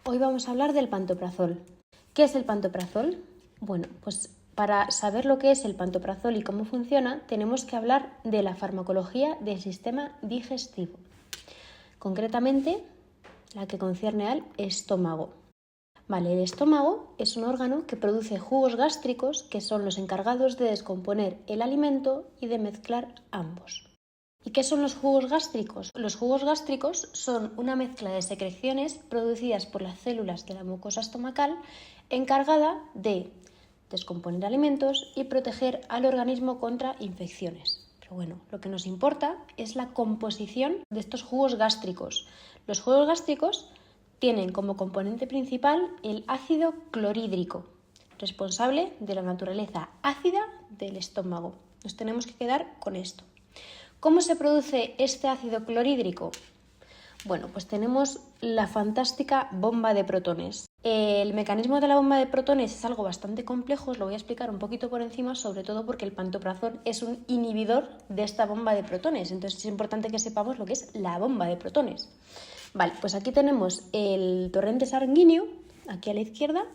Hoy vamos a hablar del pantoprazol. ¿Qué es el pantoprazol? Bueno, pues para saber lo que es el pantoprazol y cómo funciona, tenemos que hablar de la farmacología del sistema digestivo. Concretamente, la que concierne al estómago. Vale, el estómago es un órgano que produce jugos gástricos que son los encargados de descomponer el alimento y de mezclar ambos. ¿Y qué son los jugos gástricos? Los jugos gástricos son una mezcla de secreciones producidas por las células de la mucosa estomacal encargada de descomponer alimentos y proteger al organismo contra infecciones. Pero bueno, lo que nos importa es la composición de estos jugos gástricos. Los jugos gástricos tienen como componente principal el ácido clorhídrico, responsable de la naturaleza ácida del estómago. Nos tenemos que quedar con esto. ¿Cómo se produce este ácido clorhídrico? Bueno, pues tenemos la fantástica bomba de protones. El mecanismo de la bomba de protones es algo bastante complejo, os lo voy a explicar un poquito por encima, sobre todo porque el pantoprazol es un inhibidor de esta bomba de protones, entonces es importante que sepamos lo que es la bomba de protones. Vale, pues aquí tenemos el torrente sanguíneo, aquí a la izquierda,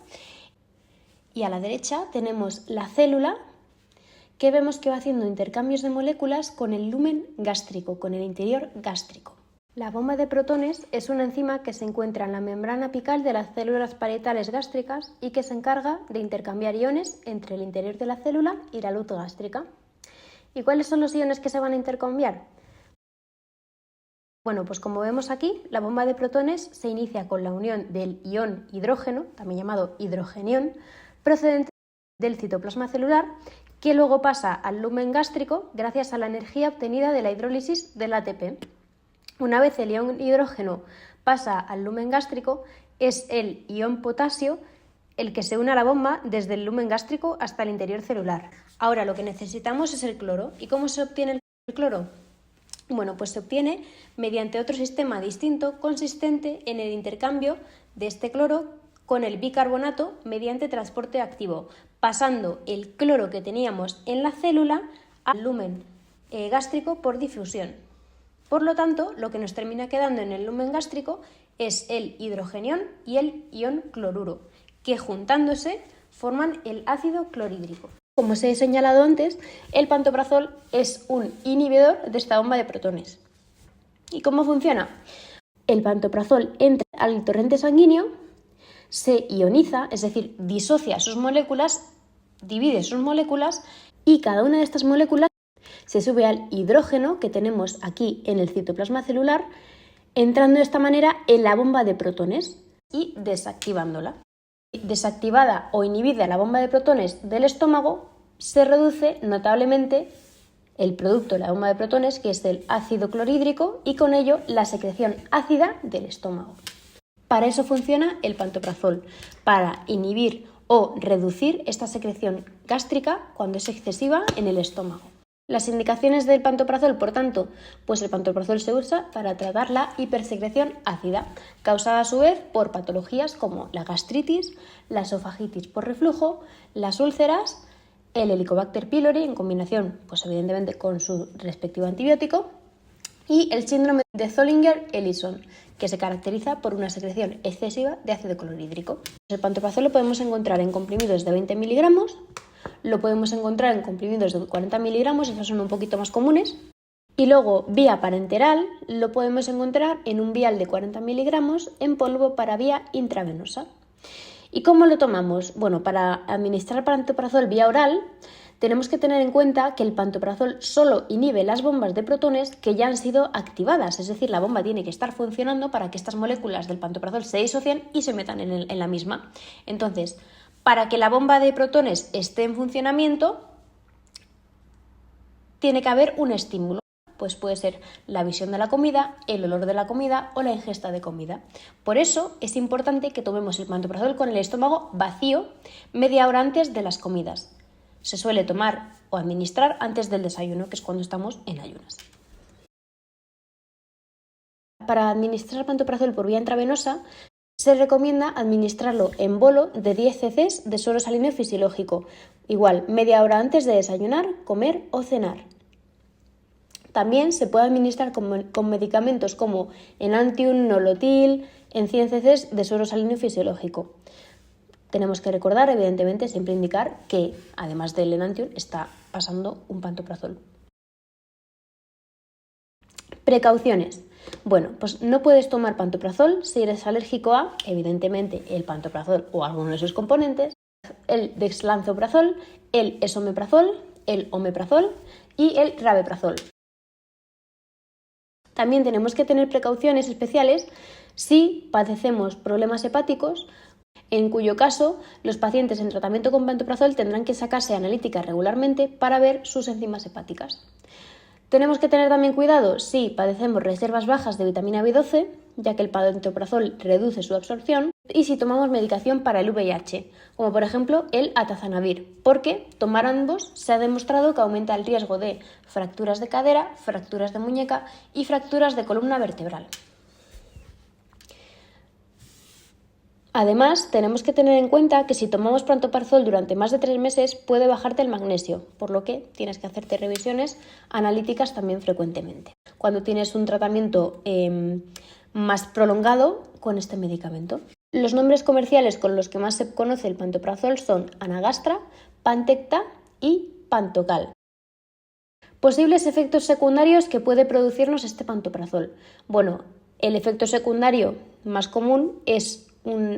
y a la derecha tenemos la célula, que vemos que va haciendo intercambios de moléculas con el lumen gástrico, con el interior gástrico. La bomba de protones es una enzima que se encuentra en la membrana apical de las células parietales gástricas y que se encarga de intercambiar iones entre el interior de la célula y la luz gástrica. ¿Y cuáles son los iones que se van a intercambiar? Bueno, pues como vemos aquí, la bomba de protones se inicia con la unión del ion hidrógeno, también llamado hidrogenión, procedente del citoplasma celular, que luego pasa al lumen gástrico gracias a la energía obtenida de la hidrólisis del ATP. Una vez el ion hidrógeno pasa al lumen gástrico, es el ion potasio el que se une a la bomba desde el lumen gástrico hasta el interior celular. Ahora lo que necesitamos es el cloro. ¿Y cómo se obtiene el cloro? Bueno, pues se obtiene mediante otro sistema distinto consistente en el intercambio de este cloro con el bicarbonato mediante transporte activo, pasando el cloro que teníamos en la célula al lumen gástrico por difusión. Por lo tanto, lo que nos termina quedando en el lumen gástrico es el hidrogenión y el ion cloruro, que juntándose forman el ácido clorhídrico. Como os he señalado antes, el pantoprazol es un inhibidor de esta bomba de protones. ¿Y cómo funciona? El pantoprazol entra al torrente sanguíneo, se ioniza, es decir, disocia sus moléculas, divide sus moléculas y cada una de estas moléculas se sube al hidrógeno que tenemos aquí en el citoplasma celular, entrando de esta manera en la bomba de protones y desactivándola. Desactivada o inhibida la bomba de protones del estómago, se reduce notablemente el producto de la bomba de protones, que es el ácido clorhídrico, y con ello la secreción ácida del estómago. Para eso funciona el pantoprazol, para inhibir o reducir esta secreción gástrica cuando es excesiva en el estómago. Las indicaciones del pantoprazol, por tanto, pues el pantoprazol se usa para tratar la hipersecreción ácida, causada a su vez por patologías como la gastritis, la esofagitis por reflujo, las úlceras, el Helicobacter pylori en combinación, pues evidentemente con su respectivo antibiótico, y el síndrome de Zollinger-Ellison, que se caracteriza por una secreción excesiva de ácido clorhídrico. El pantoprazol lo podemos encontrar en comprimidos de 20 miligramos, lo podemos encontrar en comprimidos de 40 miligramos, esos son un poquito más comunes, y luego vía parenteral lo podemos encontrar en un vial de 40 miligramos en polvo para vía intravenosa. ¿Y cómo lo tomamos? Bueno, para administrar pantoprazol vía oral tenemos que tener en cuenta que el pantoprazol solo inhibe las bombas de protones que ya han sido activadas, es decir, la bomba tiene que estar funcionando para que estas moléculas del pantoprazol se disocien y se metan en la misma. Entonces, para que la bomba de protones esté en funcionamiento, tiene que haber un estímulo. Pues puede ser la visión de la comida, el olor de la comida o la ingesta de comida. Por eso es importante que tomemos el pantoprazol con el estómago vacío media hora antes de las comidas. Se suele tomar o administrar antes del desayuno, que es cuando estamos en ayunas. Para administrar pantoprazol por vía intravenosa, se recomienda administrarlo en bolo de 10 cc de suero salino fisiológico, igual media hora antes de desayunar, comer o cenar. también se puede administrar con medicamentos como Enantium, Nolotil, en 100 cc de suero salino fisiológico. Tenemos que recordar, evidentemente, siempre indicar que, además del Enantium, está pasando un pantoprazol. Precauciones. Bueno, pues no puedes tomar pantoprazol si eres alérgico a, evidentemente, el pantoprazol o alguno de sus componentes, el dexlansoprazol, el esomeprazol, el omeprazol y el rabeprazol. También tenemos que tener precauciones especiales si padecemos problemas hepáticos, en cuyo caso los pacientes en tratamiento con pantoprazol tendrán que sacarse analíticas regularmente para ver sus enzimas hepáticas. Tenemos que tener también cuidado si padecemos reservas bajas de vitamina B12, ya que el pantoprazol reduce su absorción, y si tomamos medicación para el VIH, como por ejemplo el atazanavir, porque tomar ambos se ha demostrado que aumenta el riesgo de fracturas de cadera, fracturas de muñeca y fracturas de columna vertebral. Además, tenemos que tener en cuenta que si tomamos pantoprazol durante más de 3 meses puede bajarte el magnesio, por lo que tienes que hacerte revisiones analíticas también frecuentemente, cuando tienes un tratamiento más prolongado con este medicamento. Los nombres comerciales con los que más se conoce el pantoprazol son Anagastra, Pantecta y Pantocal. Posibles efectos secundarios que puede producirnos este pantoprazol. Bueno, el efecto secundario más común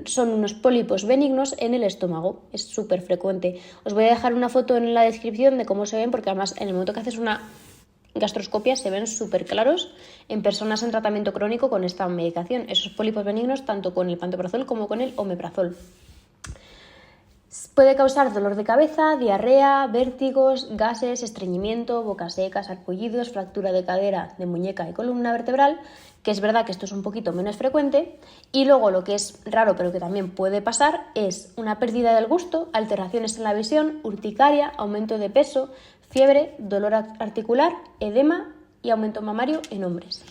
son unos pólipos benignos en el estómago, es súper frecuente. Os voy a dejar una foto en la descripción de cómo se ven, porque además en el momento que haces una gastroscopia se ven súper claros en personas en tratamiento crónico con esta medicación, esos pólipos benignos tanto con el pantoprazol como con el omeprazol. Puede causar dolor de cabeza, diarrea, vértigos, gases, estreñimiento, boca seca, sarpullidos, fractura de cadera, de muñeca y columna vertebral, que es verdad que esto es un poquito menos frecuente. Y luego lo que es raro pero que también puede pasar es una pérdida del gusto, alteraciones en la visión, urticaria, aumento de peso, fiebre, dolor articular, edema y aumento mamario en hombres.